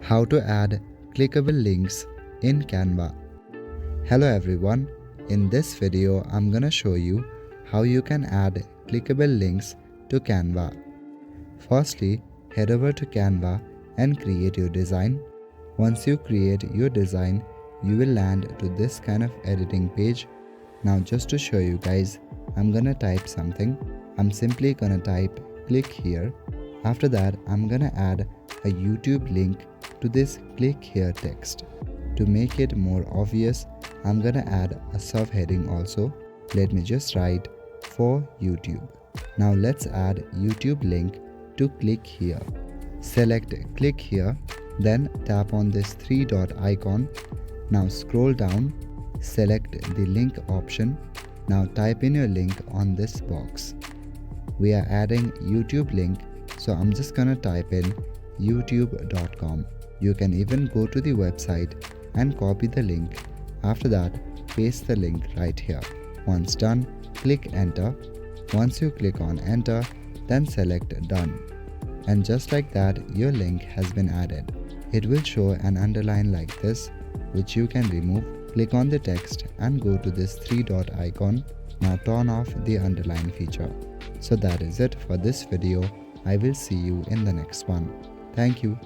How to add clickable links in Canva. Hello everyone, in this video I'm gonna show you how you can add clickable links to Canva. Firstly, head over to Canva and create your design. Once you create your design, you will land to this kind of editing page. Now just to show you guys, I'm gonna type something. I'm simply gonna type click here. After that, I'm gonna add a YouTube link to this click here text. To make it more obvious, I'm gonna add a subheading also. Let me just write for YouTube. Now let's add YouTube link to click here. Select click here, then tap on this three dot icon. Now scroll down, select the link option. Now type in your link on this box. We are adding YouTube link, so I'm just gonna type in youtube.com. You can even go to the website and copy the link. After that, paste the link right here. Once done, click enter. Once you click on enter, then select done. And just like that, your link has been added. It will show an underline like this, which you can remove. Click on the text and go to this three dot icon. Now turn off the underline feature. So that is it for this video. I will see you in the next one. Thank you.